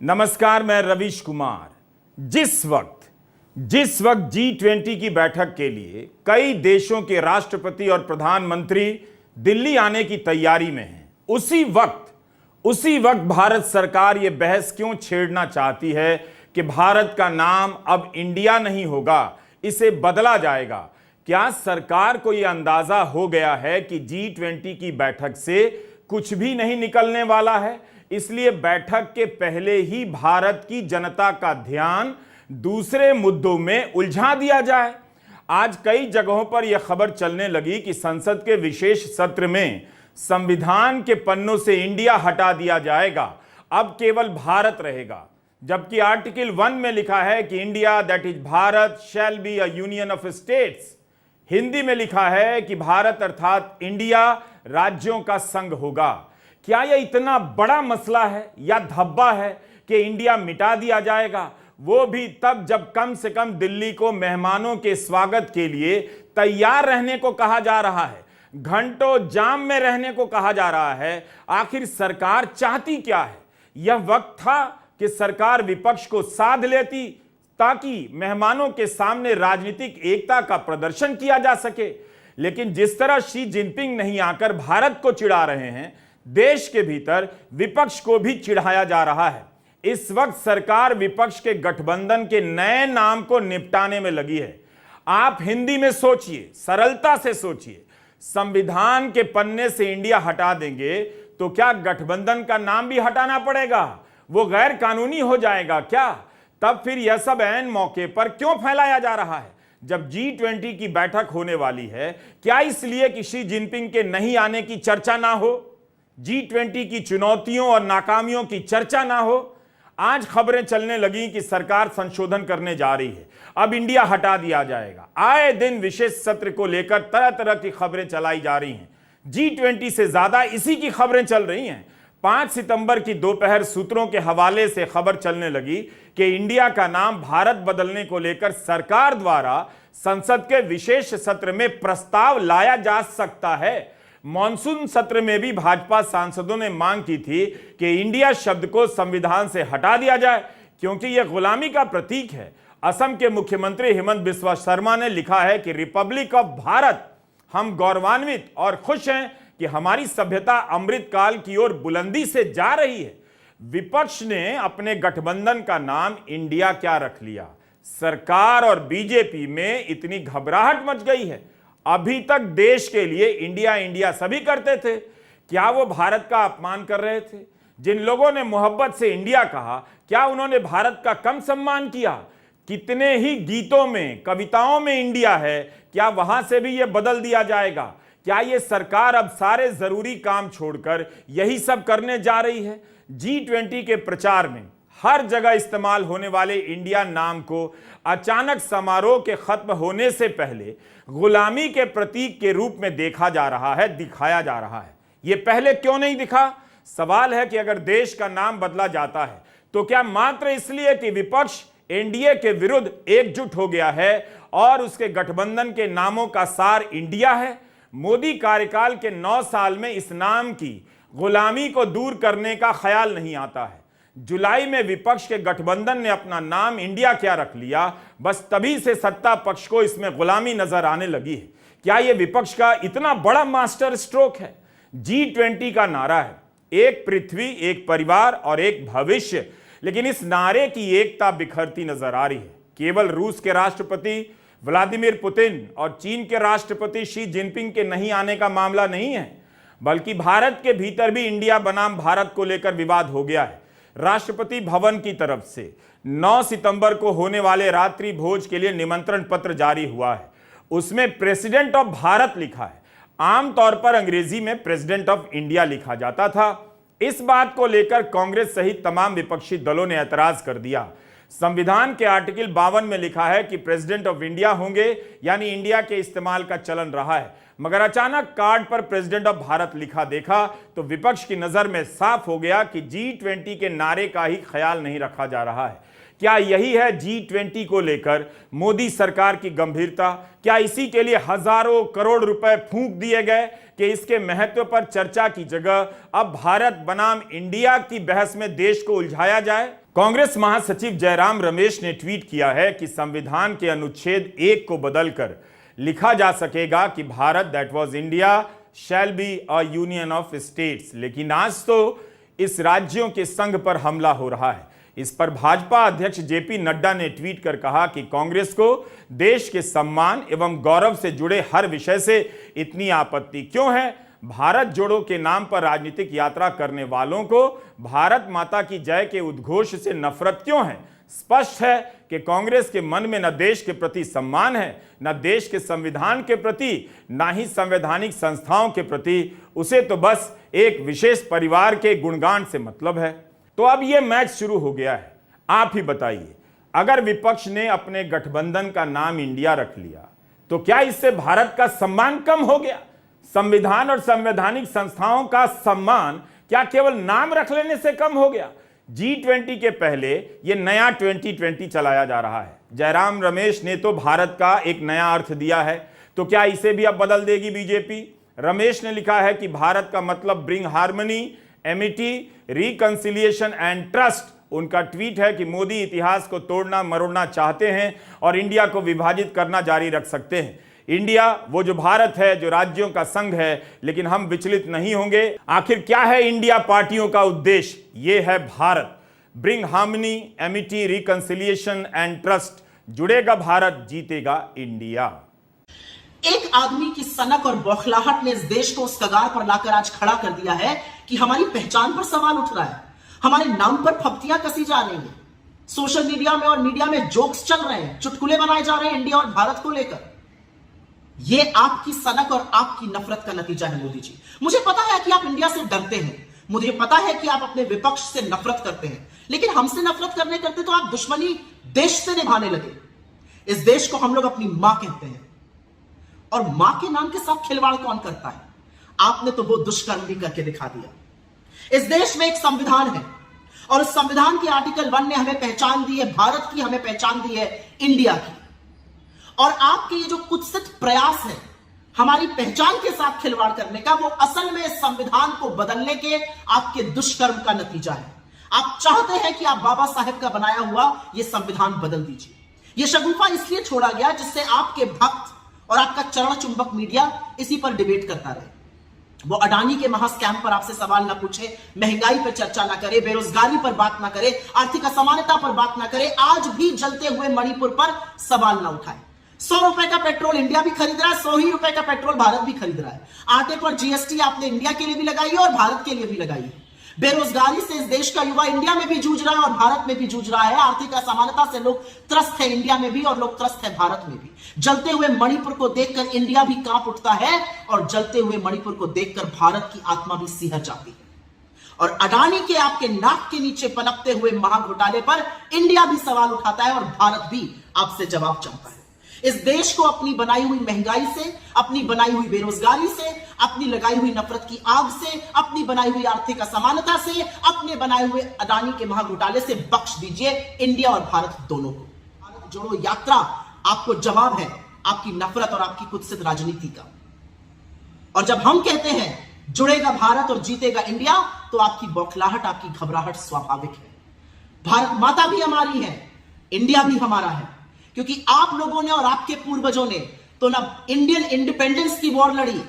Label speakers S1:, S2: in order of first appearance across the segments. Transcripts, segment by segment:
S1: नमस्कार, मैं रवीश कुमार। जिस वक्त G20 की बैठक के लिए कई देशों के राष्ट्रपति और प्रधानमंत्री दिल्ली आने की तैयारी में हैं, उसी वक्त भारत सरकार यह बहस क्यों छेड़ना चाहती है कि भारत का नाम अब इंडिया नहीं होगा, इसे बदला जाएगा। क्या सरकार को यह अंदाजा हो गया है कि G20 की बैठक से कुछ भी नहीं निकलने वाला है, इसलिए बैठक के पहले ही भारत की जनता का ध्यान दूसरे मुद्दों में उलझा दिया जाए। आज कई जगहों पर यह खबर चलने लगी कि संसद के विशेष सत्र में संविधान के पन्नों से इंडिया हटा दिया जाएगा, अब केवल भारत रहेगा। जबकि आर्टिकल 1 में लिखा है कि India that is Bharat shall be a union of states. Hindi में लिखा है कि भारत अर्थात इंडिया राज्यों का संघ होगा। क्या यह इतना बड़ा मसला है या धब्बा है कि इंडिया मिटा दिया जाएगा, वो भी तब जब कम से कम दिल्ली को मेहमानों के स्वागत के लिए तैयार रहने को कहा जा रहा है, घंटों जाम में रहने को कहा जा रहा है। आखिर सरकार चाहती क्या है? यह वक्त था कि सरकार विपक्ष को साध लेती ताकि मेहमानों के सामने राजनीतिक एकता का प्रदर्शन किया जा सके। लेकिन जिस तरह शी जिनपिंग नहीं आकर भारत को चिढ़ा रहे हैं, देश के भीतर विपक्ष को भी चिढ़ाया जा रहा है। इस वक्त सरकार विपक्ष के गठबंधन के नए नाम को निपटाने में लगी है। आप हिंदी में सोचिए, सरलता से सोचिए, संविधान के पन्ने से इंडिया हटा देंगे तो क्या गठबंधन का नाम भी हटाना पड़ेगा? वो गैर कानूनी हो जाएगा क्या? तब फिर यह सब ऐन मौके पर क्यों फैलाया जा रहा है जब G20 की बैठक होने वाली है? क्या इसलिए कि शी जिनपिंग के नहीं आने की चर्चा ना हो, G20 की चुनौतियों और नाकामियों की चर्चा ना हो? आज खबरें चलने लगी कि सरकार संशोधन करने जा रही है, अब इंडिया हटा दिया जाएगा। आए दिन विशेष सत्र को लेकर तरह तरह की खबरें चलाई जा रही हैं। G20 से ज्यादा इसी की खबरें चल रही हैं। 5 सितंबर की दोपहर सूत्रों के हवाले से खबर चलने लगी कि इंडिया का नाम भारत बदलने को लेकर सरकार द्वारा संसद के विशेष सत्र में प्रस्ताव लाया जा सकता है। मॉनसून सत्र में भी भाजपा सांसदों ने मांग की थी कि इंडिया शब्द को संविधान से हटा दिया जाए, क्योंकि यह गुलामी का प्रतीक है। असम के मुख्यमंत्री हेमंत बिस्वा शर्मा ने लिखा है कि रिपब्लिक ऑफ भारत, हम गौरवान्वित और खुश हैं कि हमारी सभ्यता अमृत काल की ओर बुलंदी से जा रही है। विपक्ष ने अपने गठबंधन का नाम इंडिया क्या रख लिया? सरकार और बीजेपी में इतनी घबराहट मच गई है। अभी तक देश के लिए इंडिया इंडिया सभी करते थे, क्या वो भारत का अपमान कर रहे थे? जिन लोगों ने मोहब्बत से इंडिया कहा, क्या उन्होंने भारत का कम सम्मान किया? कितने ही गीतों में, कविताओं में इंडिया है, क्या वहां से भी ये बदल दिया जाएगा? क्या ये सरकार अब सारे जरूरी काम छोड़कर यही सब करने जा रही है? G20 के प्रचार में हर जगह इस्तेमाल होने वाले इंडिया नाम को अचानक समारोह के खत्म होने से पहले गुलामी के प्रतीक के रूप में देखा जा रहा है, दिखाया जा रहा है। यह पहले क्यों नहीं दिखा? सवाल है कि अगर देश का नाम बदला जाता है तो क्या मात्र इसलिए कि विपक्ष एनडीए के विरुद्ध एकजुट हो गया है और उसके गठबंधन के नामों का सार इंडिया है? मोदी कार्यकाल के 9 साल में इस नाम की गुलामी को दूर करने का ख्याल नहीं आता है। जुलाई में विपक्ष के गठबंधन ने अपना नाम इंडिया क्या रख लिया, बस तभी से सत्ता पक्ष को इसमें गुलामी नजर आने लगी है। क्या यह विपक्ष का इतना बड़ा मास्टर स्ट्रोक है? G20 का नारा है, एक पृथ्वी, एक परिवार और एक भविष्य, लेकिन इस नारे की एकता बिखरती नजर आ रही है। केवल रूस के राष्ट्रपति व्लादिमीर पुतिन और चीन के राष्ट्रपति शी जिनपिंग के नहीं आने का मामला नहीं है, बल्कि भारत के भीतर भी इंडिया बनाम भारत को लेकर विवाद हो गया है। राष्ट्रपति भवन की तरफ से 9 सितंबर को होने वाले रात्रि भोज के लिए निमंत्रण पत्र जारी हुआ है। उसमें प्रेसिडेंट ऑफ भारत लिखा है। आमतौर पर अंग्रेजी में प्रेसिडेंट ऑफ इंडिया लिखा जाता था। इस बात को लेकर कांग्रेस सहित तमाम विपक्षी दलों ने ऐतराज कर दिया। संविधान के आर्टिकल 52 में लिखा है कि प्रेसिडेंट ऑफ इंडिया होंगे, यानी इंडिया के इस्तेमाल का चलन रहा है। मगर अचानक कार्ड पर प्रेसिडेंट ऑफ भारत लिखा देखा तो विपक्ष की नजर में साफ हो गया कि G20 के नारे का ही ख्याल नहीं रखा जा रहा है। क्या यही है G20 को लेकर मोदी सरकार की गंभीरता? क्या इसी के लिए हजारों करोड़ रुपए फूंक दिए गए कि इसके महत्व पर चर्चा की जगह अब भारत बनाम इंडिया की बहस में देश को उलझाया जाए? कांग्रेस महासचिव जयराम रमेश ने ट्वीट किया है कि संविधान के अनुच्छेद 1 को बदलकर लिखा जा सकेगा कि Bharat that was India shall be a union of states. लेकिन आज तो इस राज्यों के संघ पर हमला हो रहा है। इस पर भाजपा अध्यक्ष जेपी नड्डा ने ट्वीट कर कहा कि कांग्रेस को देश के सम्मान एवं गौरव से जुड़े हर विषय से इतनी आपत्ति क्यों है? भारत जोड़ो के नाम पर राजनीतिक यात्रा करने वालों को भारत माता की जय के उद्घोष से नफरत क्यों है? स्पष्ट है कि कांग्रेस के मन में न देश के प्रति सम्मान है, न देश के संविधान के प्रति, न ही संवैधानिक संस्थाओं के प्रति। उसे तो बस एक विशेष परिवार के गुणगान से मतलब है। तो अब यह मैच शुरू हो गया है। आप ही बताइए, अगर विपक्ष ने अपने गठबंधन का नाम इंडिया रख लिया तो क्या इससे भारत का सम्मान कम हो गया? संविधान और संवैधानिक संस्थाओं का सम्मान क्या केवल नाम रख लेने से कम हो गया? G20 के पहले यह नया 2020 चलाया जा रहा है। जयराम रमेश ने तो भारत का एक नया अर्थ दिया है, तो क्या इसे भी अब बदल देगी बीजेपी? रमेश ने लिखा है कि भारत का मतलब bring harmony, Amity, reconciliation and trust. उनका ट्वीट है कि मोदी इतिहास को तोड़ना मरोड़ना चाहते हैं और इंडिया को विभाजित करना जारी रख सकते हैं। इंडिया वो जो भारत है, जो राज्यों का संघ है, लेकिन हम विचलित नहीं होंगे। आखिर क्या है इंडिया पार्टियों का उद्देश्य? ये है Bharat, bring harmony, Amity, reconciliation and trust. जुड़ेगा भारत, जीतेगा इंडिया।
S2: एक आदमी की सनक और बौखलाहट ने इस देश को उस कगार पर लाकर आज खड़ा कर दिया है कि हमारी पहचान पर सवाल उठ रहा है, हमारे नाम पर फप्तियां कसी जा रही हैं, सोशल मीडिया में और मीडिया में जोक्स चल रहे हैं, चुटकुले बनाए जा रहे हैं इंडिया और भारत को लेकर। यह आपकी सनक और आपकी नफरत का नतीजा है मोदी जी। मुझे पता है कि आप इंडिया से डरते हैं, मुझे पता है कि आप अपने विपक्ष से नफरत करते हैं, लेकिन हमसे नफरत करते तो आप दुश्मनी देश से निभाने लगे। इस देश को हम लोग अपनी मां कहते हैं और मां के नाम के साथ खिलवाड़ कौन करता है? आपने तो वो दुष्कर्म भी करके दिखा दिया। इस देश में एक संविधान है और इस संविधान के आर्टिकल 1 ने हमें पहचान दी है, भारत की हमें पहचान दी है, इंडिया की। और आपके ये जो कुत्सित प्रयास है हमारी पहचान के साथ खिलवाड़ करने का, वो असल में इस संविधान को बदलने के आपके दुष्कर्म का नतीजा है। आप चाहते हैं कि आप बाबा साहेब का बनाया हुआ ये संविधान बदल दीजिए। ये शगुफा इसलिए छोड़ा गया जिससे आपके भक्त और आपका चरण चुंबक मीडिया इसी पर डिबेट करता रहे। वो अडानी के महास्कैम पर आपसे सवाल ना पूछे, महंगाई पर चर्चा ना करे, बेरोजगारी पर बात ना करे, आर्थिक असमानता पर बात ना करे, आज भी जलते हुए मणिपुर पर सवाल ना उठाए। 100 रुपए का पेट्रोल इंडिया भी खरीद रहा है, 100 ही रुपए का पेट्रोल भारत भी खरीद रहा है। आटे पर जीएसटी आपने इंडिया के लिए भी लगाई है और भारत के लिए भी लगाई है। बेरोजगारी से इस देश का युवा इंडिया में भी जूझ रहा है और भारत में भी जूझ रहा है। आर्थिक असमानता से लोग त्रस्त है इंडिया में भी और लोग त्रस्त है भारत में भी। जलते हुए मणिपुर को देखकर इंडिया भी कांप उठता है और जलते हुए मणिपुर को देखकर भारत की आत्मा भी सिहर जाती है। और अडानी के आपके नाक के नीचे पनपते हुए महाघोटाले पर इंडिया भी सवाल उठाता है और भारत भी आपसे जवाब चाहता है। इस देश को अपनी बनाई हुई महंगाई से, अपनी बनाई हुई बेरोजगारी से, अपनी लगाई हुई नफरत की आग से, अपनी बनाई हुई आर्थिक असमानता से, अपने बनाए हुए अडानी के महाघोटाले से बख्श दीजिए इंडिया और भारत दोनों को। भारत जोड़ो यात्रा आपको जवाब है आपकी नफरत और आपकी कुत्सित राजनीति का। और जब हम कहते हैं जुड़ेगा भारत और जीतेगा इंडिया, तो आपकी बौखलाहट, आपकी घबराहट स्वाभाविक है। भारत माता भी हमारी है, इंडिया भी हमारा है, क्योंकि आप लोगों ने और आपके पूर्वजों ने तो ना इंडियन इंडिपेंडेंस की वॉर लड़ी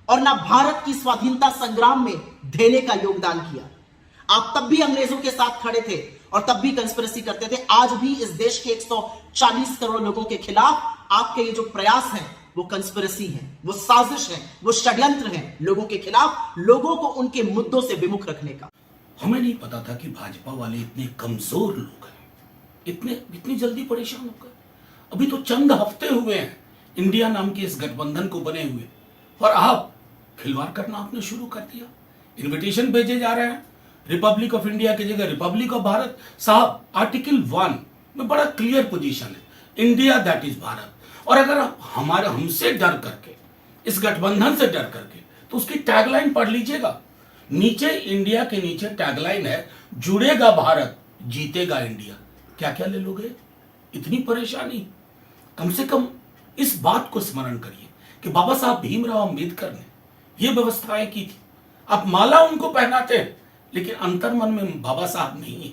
S2: और ना भारत की स्वाधीनता संग्राम में ढेले का योगदान किया। आप तब भी अंग्रेजों के साथ खड़े थे और तब भी कंस्पिरेसी करते थे। आज भी इस देश के 140 करोड़ लोगों के खिलाफ आपके ये जो प्रयास हैं वो कंस्पिरेसी है, वो साजिश है, वो षड्यंत्र है लोगों के खिलाफ, लोगों को उनके मुद्दों से विमुख रखने का।
S3: हमें नहीं पता था कि भाजपा वाले इतने कमजोर लोग हैं, इतनी जल्दी परेशान हो गए। अभी तो चंद हफ्ते हुए हैं इंडिया नाम के इस गठबंधन को बने हुए और आप खिलवाड़ करना आपने शुरू कर दिया। इनविटेशन भेजे जा रहे हैं रिपब्लिक ऑफ इंडिया की जगह रिपब्लिक ऑफ भारत। साहब, आर्टिकल 1 में बड़ा क्लियर पोजीशन है, इंडिया दैट इज भारत। और अगर आप हमसे डर करके, इस गठबंधन से डर करके, तो उसकी टैगलाइन पढ़ लीजिएगा। नीचे इंडिया के नीचे टैगलाइन है, जुड़ेगा भारत, जीतेगा इंडिया। क्या क्या ले लोगे? इतनी परेशानी? कम से कम इस बात को स्मरण करिए कि बाबा साहब भीमराव अंबेडकर ने ये व्यवस्थाएं की थी। आप माला उनको पहनाते हैं, लेकिन अंतर्मन में बाबा साहब नहीं है।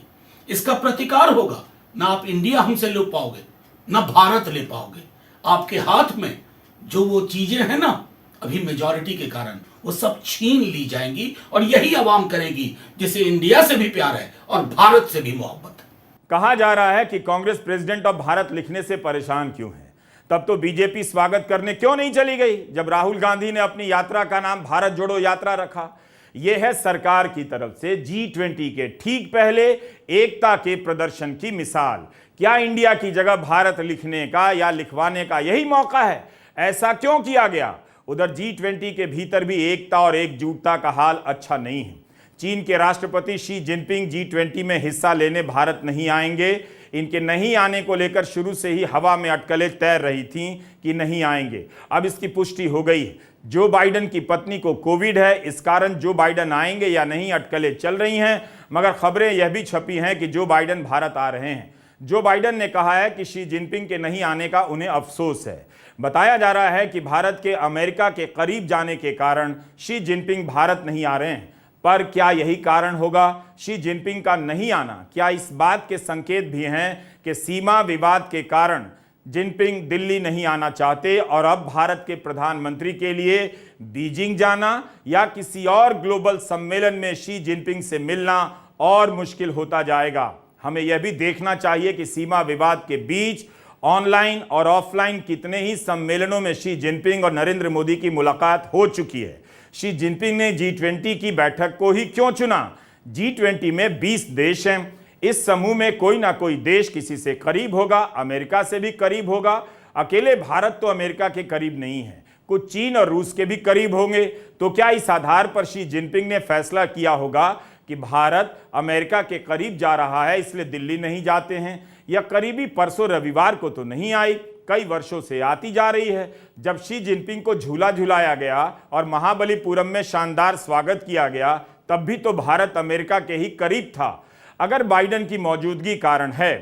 S3: इसका प्रतिकार होगा। ना आप इंडिया हमसे ले पाओगे, ना भारत ले पाओगे। आपके हाथ में जो वो चीजें हैं ना, अभी मेजॉरिटी के कारण वो सब छीन ली जाएंगी, और यही आवाम करेगी जिसे इंडिया से भी प्यार है और भारत से भी मोहब्बत है।
S1: कहा जा रहा है कि कांग्रेस प्रेसिडेंट ऑफ भारत लिखने से परेशान क्यों है। तब तो बीजेपी स्वागत करने क्यों नहीं चली गई जब राहुल गांधी ने अपनी यात्रा का नाम भारत जोड़ो यात्रा रखा। यह है सरकार की तरफ से G20 के ठीक पहले एकता के प्रदर्शन की मिसाल। क्या इंडिया की जगह भारत लिखने का या लिखवाने का यही मौका है? ऐसा क्यों किया गया? उधर G20 के भीतर भी एकता और एकजुटता का हाल अच्छा नहीं है। चीन के राष्ट्रपति शी जिनपिंग G20 में हिस्सा लेने भारत नहीं आएंगे। इनके नहीं आने को लेकर शुरू से ही हवा में अटकलें तैर रही थीं कि नहीं आएंगे। अब इसकी पुष्टि हो गई है। जो बाइडन की पत्नी को कोविड है, इस कारण जो बाइडन आएंगे या नहीं अटकलें चल रही हैं, मगर खबरें यह भी छपी हैं कि जो बाइडन भारत आ रहे हैं। जो बाइडन ने कहा है कि शी जिनपिंग के नहीं आने का उन्हें अफसोस है। बताया जा रहा है कि भारत के अमेरिका के करीब जाने के कारण शी जिनपिंग भारत नहीं आ रहे हैं। पर क्या यही कारण होगा शी जिनपिंग का नहीं आना? क्या इस बात के संकेत भी हैं कि सीमा विवाद के कारण जिनपिंग दिल्ली नहीं आना चाहते और अब भारत के प्रधानमंत्री के लिए बीजिंग जाना या किसी और ग्लोबल सम्मेलन में शी जिनपिंग से मिलना और मुश्किल होता जाएगा? हमें यह भी देखना चाहिए कि सीमा विवाद के बीच ऑनलाइन और ऑफलाइन कितने ही सम्मेलनों में शी जिनपिंग और नरेंद्र मोदी की मुलाकात हो चुकी है। शी जिनपिंग ने G20 की बैठक को ही क्यों चुना? G20 में 20 देश हैं। इस समूह में कोई ना कोई देश किसी से करीब होगा, अमेरिका से भी करीब होगा। अकेले भारत तो अमेरिका के करीब नहीं है, कुछ चीन और रूस के भी करीब होंगे। तो क्या इस आधार पर शी जिनपिंग ने फैसला किया होगा कि भारत अमेरिका के करीब जा रहा है, इसलिए दिल्ली नहीं जाते हैं? या करीबी परसों रविवार को तो नहीं आई, कई वर्षों से आती जा रही है। जब शी जिनपिंग को झूला झुलाया गया और महाबलीपुरम में शानदार स्वागत किया गया, तब भी तो भारत अमेरिका के ही करीब था। अगर बाइडन की मौजूदगी कारण है,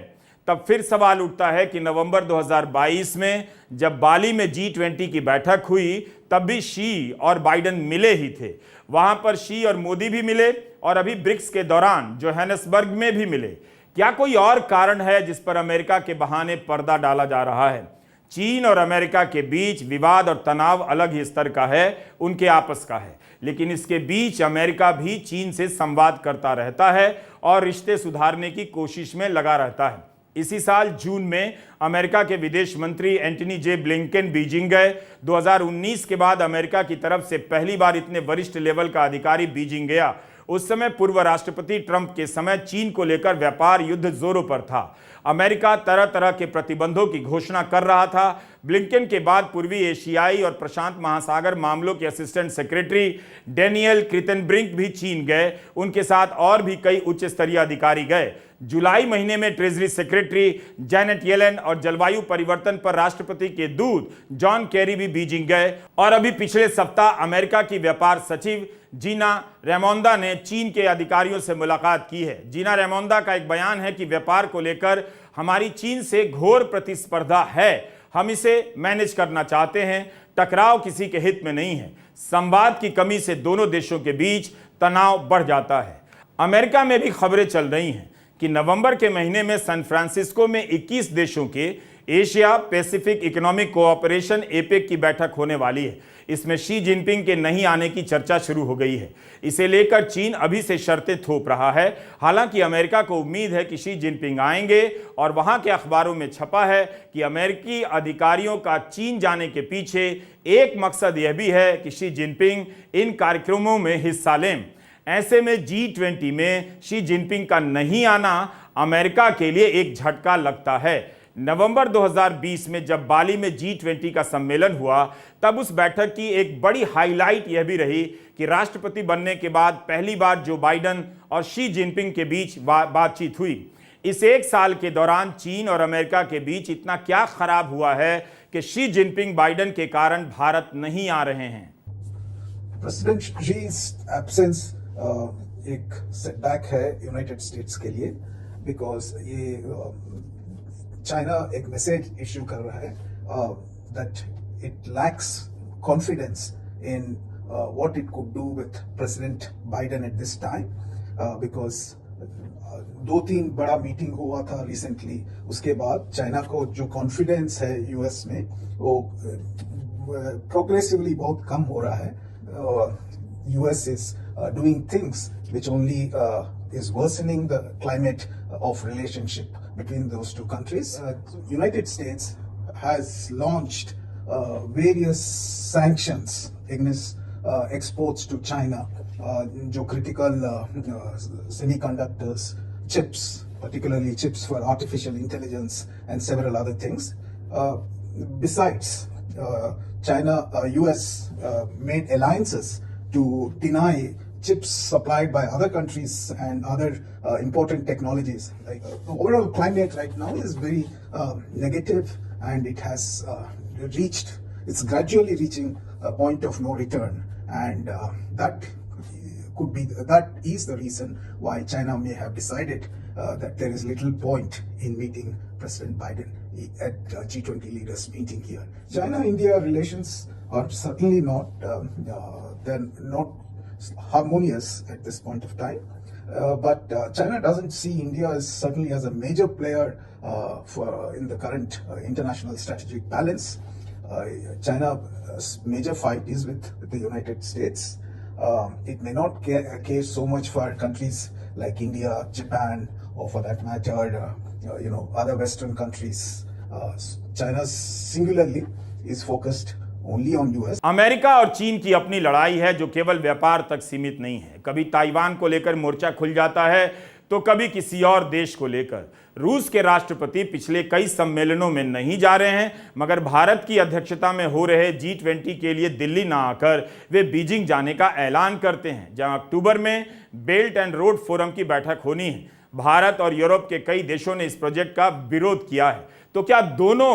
S1: तब फिर सवाल उठता है कि नवंबर 2022 में जब बाली में G20 की बैठक हुई, तब भी शी और बाइडन मिले ही थे। वहां पर शी और मोदी भी मिले और अभी ब्रिक्स के दौरान जोहानिसबर्ग में भी मिले। क्या कोई और कारण है जिस पर अमेरिका के बहाने पर्दा डाला जा रहा है? चीन और अमेरिका के बीच विवाद और तनाव अलग ही स्तर का है, उनके आपस का है, लेकिन इसके बीच अमेरिका भी चीन से संवाद करता रहता है और रिश्ते सुधारने की कोशिश में लगा रहता है। इसी साल जून में अमेरिका के विदेश मंत्री एंटनी जे ब्लिंकन बीजिंग गए। 2019 के बाद अमेरिका की तरफ से पहली बार इतने वरिष्ठ लेवल का अधिकारी बीजिंग गया। उस समय पूर्व राष्ट्रपति ट्रंप के समय चीन को लेकर व्यापार युद्ध जोरों पर था। अमेरिका तरह तरह के प्रतिबंधों की घोषणा कर रहा था। ब्लिंकन के बाद पूर्वी एशियाई और प्रशांत महासागर मामलों के असिस्टेंट सेक्रेटरी डेनियल क्रिटेनब्रिंक भी चीन गए। उनके साथ और भी कई उच्च स्तरीय अधिकारी गए। जुलाई महीने में ट्रेजरी सेक्रेटरी जैनेट येलेन और जलवायु परिवर्तन पर राष्ट्रपति के दूत जॉन केरी भी बीजिंग गए। और अभी पिछले सप्ताह अमेरिका की व्यापार सचिव जीना रेमोंदा ने चीन के अधिकारियों से मुलाकात की है। जीना रेमोंदा का एक बयान है कि व्यापार को लेकर हमारी चीन से घोर प्रतिस्पर्धा है, हम इसे मैनेज करना चाहते हैं, टकराव किसी के हित में नहीं है। संवाद की कमी से दोनों देशों के बीच तनाव बढ़ जाता है। अमेरिका में भी खबरें चल रही हैं कि नवंबर के महीने में सैन फ्रांसिस्को में 21 देशों के Asia Pacific economic cooperation APEC की बैठक होने वाली है। इसमें शी जिनपिंग के नहीं आने की चर्चा शुरू हो गई है। इसे लेकर चीन अभी से शर्तें थोप रहा है। हालांकि अमेरिका को उम्मीद है कि शी जिनपिंग आएंगे और वहां के अखबारों में छपा है कि अमेरिकी अधिकारियों का चीन जाने के पीछे एक मकसद यह भी है कि शी जिनपिंग इन कार्यक्रमों में हिस्सा लें। ऐसे में G20 में शी जिनपिंग का नहीं आना अमेरिका के लिए एक झटका लगता है। नवंबर 2020 में जब बाली में G20 का सम्मेलन हुआ, तब उस बैठक की एक बड़ी हाईलाइट यह भी रही कि राष्ट्रपति बनने के बाद पहली बार जो बाइडन और शी जिनपिंग के बीच बातचीत हुई। इस एक साल के दौरान चीन और अमेरिका के बीच इतना क्या खराब हुआ है कि शी जिनपिंग बाइडन के कारण भारत नहीं आ रहे हैं।
S4: प्रेसिडेंट शी's एब्सेंस एक सेटबैक है यूनाइटेड स्टेट्स के लिए। because ये चाइना एक मैसेज इश्यू कर रहा है that it lacks confidence in what it could do with President Biden at this time because 2-3 बड़ा मीटिंग हुआ था रिसेंटली, उसके बाद चाइना को जो कॉन्फिडेंस है यूएस में वो प्रोग्रेसिवली बहुत कम हो रहा है. US is doing things which only is worsening the climate of relationship between those two countries. United States has launched various sanctions against exports to China, jo critical semiconductors, chips, particularly chips for artificial intelligence and several other things. Besides, US made alliances to deny chips supplied by other countries and other important technologies. Like overall climate right now is very negative, and it has it's gradually reaching a point of no return, and that is the reason why China may have decided that there is little point in meeting President Biden at G20 leaders meeting here. China-India relations are certainly they're not harmonious at this point of time, but China doesn't see India certainly as a major player in the current international strategic balance. China's major fight is with the United States. It may not care so much for countries like India, Japan, or for that matter, other Western countries. China singularly is focused only on US.
S1: America और चीन की अपनी लड़ाई है जो केवल व्यापार तक सीमित नहीं है. कभी ताइवान को लेकर मोर्चा खुल जाता है तो कभी किसी और देश को लेकर. रूस के राष्ट्रपति पिछले कई सम्मेलनों में नहीं जा रहे हैं, मगर भारत की अध्यक्षता में हो रहे G20 के लिए दिल्ली ना आकर वे बीजिंग जाने का ऐलान करते हैं, जहां अक्टूबर में बेल्ट एंड रोड फोरम की बैठक होनी है. भारत और यूरोप के कई देशों ने इस प्रोजेक्ट का विरोध किया है. तो क्या दोनों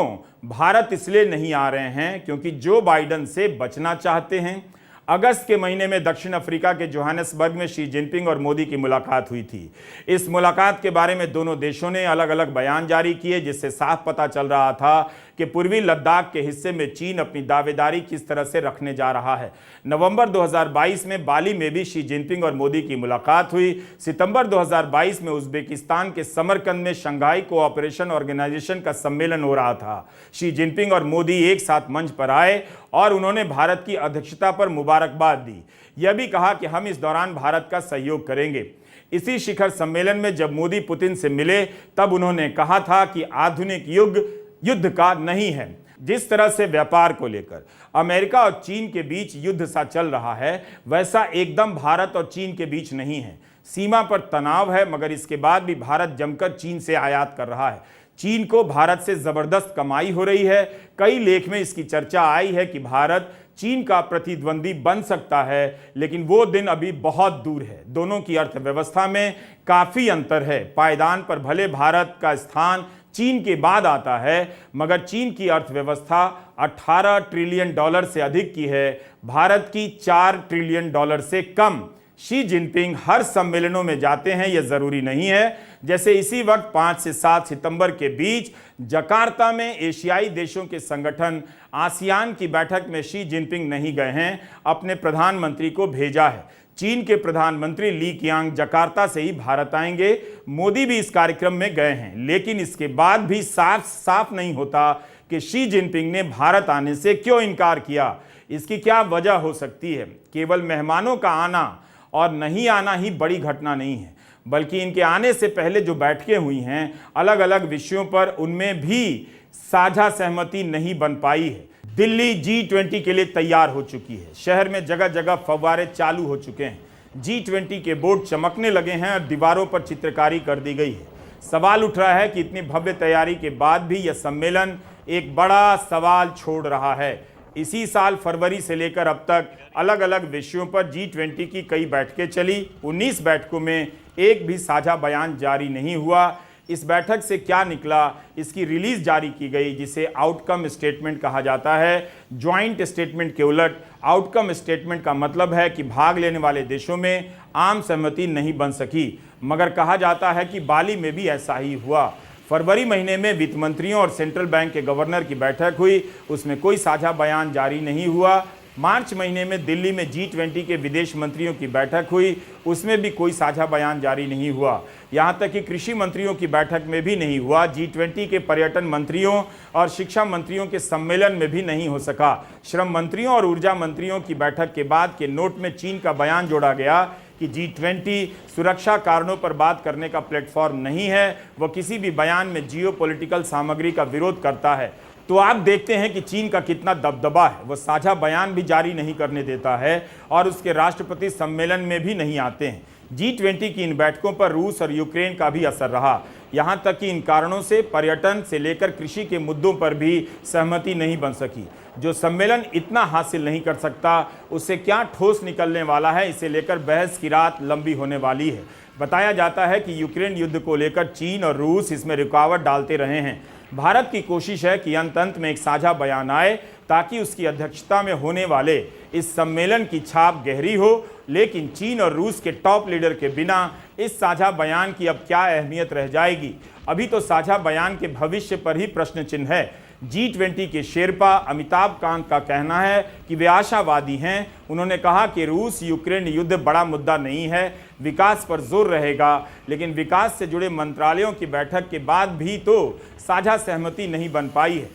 S1: भारत इसलिए नहीं आ रहे हैं क्योंकि जो बाइडन से बचना चाहते हैं? अगस्त के महीने में दक्षिण अफ्रीका के जोहानिसबर्ग में शी जिनपिंग और मोदी की मुलाकात हुई थी. इस मुलाकात के बारे में दोनों देशों ने अलग अलग बयान जारी किए, जिससे साफ पता चल रहा था कि पूर्वी लद्दाख के हिस्से में चीन अपनी दावेदारी किस तरह से रखने जा रहा है. नवंबर 2022 में बाली में भी शी जिनपिंग और मोदी की मुलाकात हुई. सितंबर 2022 में उज्बेकिस्तान के समरकंद में शंघाई कोऑपरेशन ऑर्गेनाइजेशन का सम्मेलन हो रहा था. शी जिनपिंग और मोदी एक साथ मंच पर आए और उन्होंने भारत की अध्यक्षता पर मुबारकबाद दी. यह भी कहा कि हम इस दौरान भारत का सहयोग करेंगे. इसी शिखर सम्मेलन में जब मोदी पुतिन से मिले तब उन्होंने कहा था कि आधुनिक युग युद्ध का नहीं है. जिस तरह से व्यापार को लेकर अमेरिका और चीन के बीच युद्ध सा चल रहा है, वैसा एकदम भारत और चीन के बीच नहीं है. सीमा पर तनाव है, मगर इसके बाद भी भारत जमकर चीन से आयात कर रहा है. चीन को भारत से जबरदस्त कमाई हो रही है. कई लेख में इसकी चर्चा आई है कि भारत चीन का प्रतिद्वंदी बन सकता है, लेकिन वो दिन अभी बहुत दूर है. दोनों की अर्थव्यवस्था में काफी अंतर है. पायदान पर भले भारत का स्थान चीन के बाद आता है, मगर चीन की अर्थव्यवस्था $18 ट्रिलियन से अधिक की है, भारत की $4 ट्रिलियन से कम. शी जिनपिंग हर सम्मेलनों में जाते हैं, यह जरूरी नहीं है. जैसे इसी वक्त 5 से 7 सितंबर के बीच जकार्ता में एशियाई देशों के संगठन आसियान की बैठक में शी जिनपिंग नहीं गए हैं, अपने प्रधानमंत्री को भेजा है. चीन के प्रधानमंत्री ली कियांग जकार्ता से ही भारत आएंगे. मोदी भी इस कार्यक्रम में गए हैं, लेकिन इसके बाद भी साफ नहीं होता कि शी जिनपिंग ने भारत आने से क्यों इनकार किया. इसकी क्या वजह हो सकती है? केवल मेहमानों का आना और नहीं आना ही बड़ी घटना नहीं है, बल्कि इनके आने से पहले जो बैठकें हुई हैं अलग अलग विषयों पर, उनमें भी साझा सहमति नहीं बन पाई है. दिल्ली G20 के लिए तैयार हो चुकी है. शहर में जगह जगह फव्वारे चालू हो चुके हैं. G20 के बोर्ड चमकने लगे हैं और दीवारों पर चित्रकारी कर दी गई है. सवाल उठ रहा है कि इतनी भव्य तैयारी के बाद भी यह सम्मेलन एक बड़ा सवाल छोड़ रहा है. इसी साल फरवरी से लेकर अब तक अलग अलग विषयों पर G20 की कई बैठकें चली. 19 बैठकों में एक भी साझा बयान जारी नहीं हुआ. इस बैठक से क्या निकला, इसकी रिलीज जारी की गई, जिसे आउटकम स्टेटमेंट कहा जाता है। ज्वाइंट स्टेटमेंट के उलट आउटकम स्टेटमेंट का मतलब है कि भाग लेने वाले देशों में आम सहमति नहीं बन सकी, मगर कहा जाता है कि बाली में भी ऐसा ही हुआ। फरवरी महीने में वित्त मंत्रियों और सेंट्रल बैंक के गवर्नर की बैठक हुई, उसमें कोई साझा बयान जारी नहीं हुआ। मार्च महीने में दिल्ली में G20 के विदेश मंत्रियों की बैठक हुई, उसमें भी कोई साझा बयान जारी नहीं हुआ। यहाँ तक कि कृषि मंत्रियों की बैठक में भी नहीं हुआ। G20 के पर्यटन मंत्रियों और शिक्षा मंत्रियों के सम्मेलन में भी नहीं हो सका। श्रम मंत्रियों और ऊर्जा मंत्रियों की बैठक के बाद के नोट में चीन का बयान जोड़ा गया कि G20 सुरक्षा कारणों पर बात करने का प्लेटफॉर्म नहीं है, वह किसी भी बयान में जियोपॉलिटिकल सामग्री का विरोध करता है। तो आप देखते हैं कि चीन का कितना दबदबा है, वह साझा बयान भी जारी नहीं करने देता है और उसके राष्ट्रपति सम्मेलन में भी नहीं आते हैं। G20 की इन बैठकों पर रूस और यूक्रेन का भी असर रहा, यहाँ तक कि इन कारणों से पर्यटन से लेकर कृषि के मुद्दों पर भी सहमति नहीं बन सकी। जो सम्मेलन इतना हासिल नहीं कर सकता, उससे क्या ठोस निकलने वाला है, इसे लेकर बहस की रात लंबी होने वाली है। बताया जाता है कि यूक्रेन युद्ध को लेकर चीन और रूस इसमें रुकावट डालते रहे हैं। भारत की कोशिश है कि अंत में एक साझा बयान आए ताकि उसकी अध्यक्षता में होने वाले इस सम्मेलन की छाप गहरी हो, लेकिन चीन और रूस के टॉप लीडर के बिना इस साझा बयान की अब क्या अहमियत रह जाएगी। अभी तो साझा बयान के भविष्य पर ही प्रश्न चिन्ह है। G20 के शेरपा अमिताभ कांत का कहना है कि वे आशावादी हैं। उन्होंने कहा कि रूस यूक्रेन युद्ध बड़ा मुद्दा नहीं है, विकास पर जोर रहेगा, लेकिन विकास से जुड़े मंत्रालयों की बैठक के बाद भी तो साझा सहमति नहीं बन पाई है।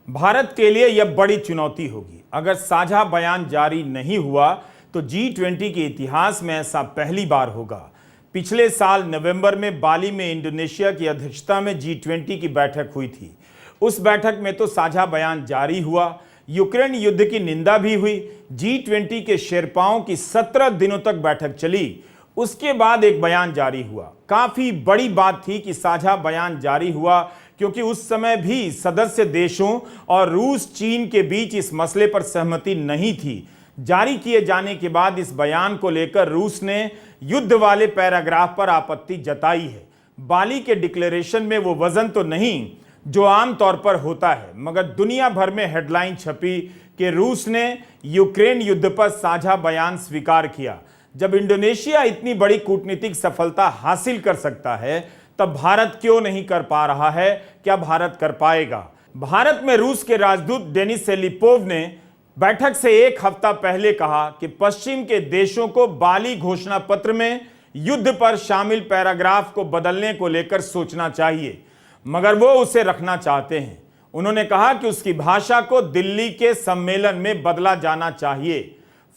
S1: भारत के लिए यह बड़ी चुनौती होगी। अगर साझा बयान जारी नहीं हुआ तो G20 के इतिहास में ऐसा पहली बार होगा। पिछले साल नवंबर में बाली में इंडोनेशिया की अध्यक्षता में G20 की बैठक हुई थी। उस बैठक में तो साझा बयान जारी हुआ, यूक्रेन युद्ध की निंदा भी हुई। G20 के शेरपाओं की 17 दिनों तक बैठक चली, उसके बाद एक बयान जारी हुआ। काफी बड़ी बात थी कि साझा बयान जारी हुआ, क्योंकि उस समय भी सदस्य देशों और रूस चीन के बीच इस मसले पर सहमति नहीं थी। जारी किए जाने के बाद इस बयान को लेकर रूस ने युद्ध वाले पैराग्राफ पर आपत्ति जताई है। बाली के डिक्लेरेशन में वो वजन तो नहीं जो आम तौर पर होता है, मगर दुनिया भर में हेडलाइन छपी कि रूस ने यूक्रेन युद्ध पर साझा बयान स्वीकार किया। जब इंडोनेशिया इतनी बड़ी कूटनीतिक सफलता हासिल कर सकता है, तब भारत क्यों नहीं कर पा रहा है? क्या भारत कर पाएगा? भारत में रूस के राजदूत डेनिस सेलिपोव ने बैठक से एक हफ्ता पहले कहा कि पश्चिम के देशों को बाली घोषणा पत्र में युद्ध पर शामिल पैराग्राफ को बदलने को लेकर सोचना चाहिए, मगर वो उसे रखना चाहते हैं। उन्होंने कहा कि उसकी भाषा को दिल्ली के सम्मेलन में बदला जाना चाहिए।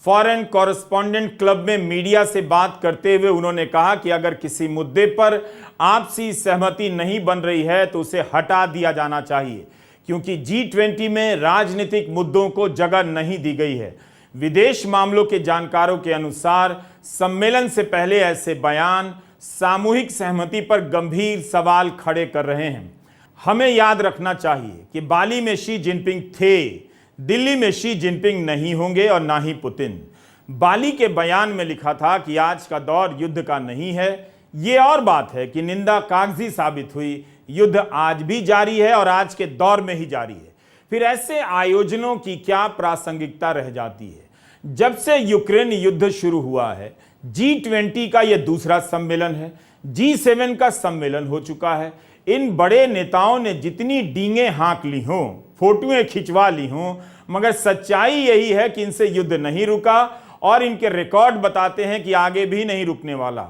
S1: फॉरेन कॉरेस्पॉन्डेंट क्लब में मीडिया से बात करते हुए उन्होंने कहा कि अगर किसी मुद्दे पर आपसी सहमति नहीं बन रही है तो उसे हटा दिया जाना चाहिए, क्योंकि G20 में राजनीतिक मुद्दों को जगह नहीं दी गई है। विदेश मामलों के जानकारों के अनुसार सम्मेलन से पहले ऐसे बयान सामूहिक सहमति पर गंभीर सवाल खड़े कर रहे हैं। हमें याद रखना चाहिए कि बाली में शी जिनपिंग थे, दिल्ली में शी जिनपिंग नहीं होंगे और ना ही पुतिन। बाली के बयान में लिखा था कि आज का दौर युद्ध का नहीं है। ये और बात है कि निंदा कागजी साबित हुई। युद्ध आज भी जारी है और आज के दौर में ही जारी है। फिर ऐसे आयोजनों की क्या प्रासंगिकता रह जाती है? जब से यूक्रेन युद्ध शुरू हुआ है, G20 का यह दूसरा सम्मेलन है। G7 का सम्मेलन हो चुका है। इन बड़े नेताओं ने जितनी डींगे हाँक ली हों, फोटोएं खिंचवा ली हों, मगर सच्चाई यही है कि इनसे युद्ध नहीं रुका और इनके रिकॉर्ड बताते हैं कि आगे भी नहीं रुकने वाला।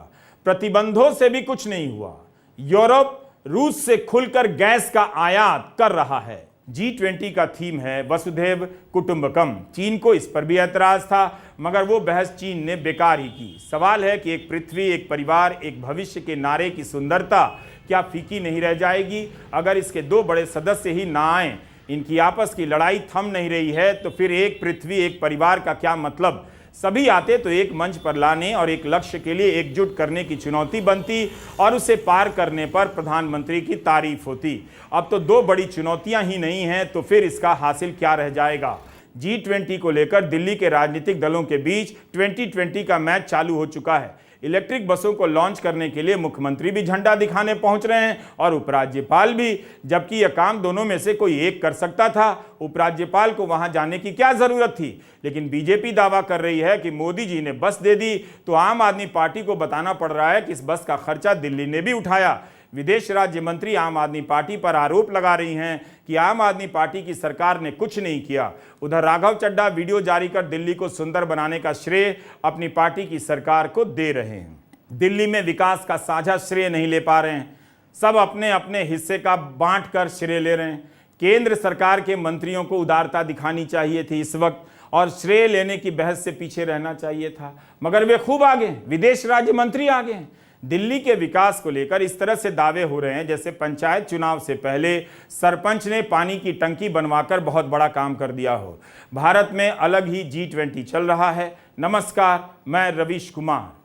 S1: प्रतिबंधों से भी कुछ नहीं हुआ। यूरोप रूस से खुलकर गैस का आयात कर रहा है। G20 का थीम है वसुधैव कुटुंबकम। चीन को इस पर भी ऐतराज था, मगर वो बहस चीन ने बेकार ही की। सवाल है कि एक पृथ्वी, एक परिवार, एक भविष्य के नारे की सुंदरता क्या फीकी नहीं रह जाएगी? अगर इसके दो बड़े सदस्य ही ना आए, इनकी आपस की लड़ाई थम नहीं रही है, तो फिर एक पृथ्वी एक परिवार का क्या मतलब? सभी आते तो एक मंच पर लाने और एक लक्ष्य के लिए एकजुट करने की चुनौती बनती और उसे पार करने पर प्रधानमंत्री की तारीफ होती। अब तो दो बड़ी चुनौतियां ही नहीं हैं, तो फिर इसका हासिल क्या रह जाएगा? G20 को लेकर दिल्ली के राजनीतिक दलों के बीच 2020 का मैच चालू हो चुका है। इलेक्ट्रिक बसों को लॉन्च करने के लिए मुख्यमंत्री भी झंडा दिखाने पहुंच रहे हैं और उपराज्यपाल भी, जबकि यह काम दोनों में से कोई एक कर सकता था। उपराज्यपाल को वहां जाने की क्या जरूरत थी? लेकिन बीजेपी दावा कर रही है कि मोदी जी ने बस दे दी, तो आम आदमी पार्टी को बताना पड़ रहा है कि इस बस का खर्चा दिल्ली ने भी उठाया। विदेश राज्य मंत्री आम आदमी पार्टी पर आरोप लगा रही हैं कि आम आदमी पार्टी की सरकार ने कुछ नहीं किया। उधर राघव चड्ढा वीडियो जारी कर दिल्ली को सुंदर बनाने का श्रेय अपनी पार्टी की सरकार को दे रहे हैं। दिल्ली में विकास का साझा श्रेय नहीं ले पा रहे हैं, सब अपने अपने हिस्से का बांट कर श्रेय ले रहे हैं। केंद्र सरकार के मंत्रियों को उदारता दिखानी चाहिए थी इस वक्त और श्रेय लेने की बहस से पीछे रहना चाहिए था, मगर वे खूब आगे, विदेश राज्य मंत्री आगे हैं। दिल्ली के विकास को लेकर इस तरह से दावे हो रहे हैं जैसे पंचायत चुनाव से पहले सरपंच ने पानी की टंकी बनवाकर बहुत बड़ा काम कर दिया हो। भारत में अलग ही G20 चल रहा है। नमस्कार, मैं रवीश कुमार।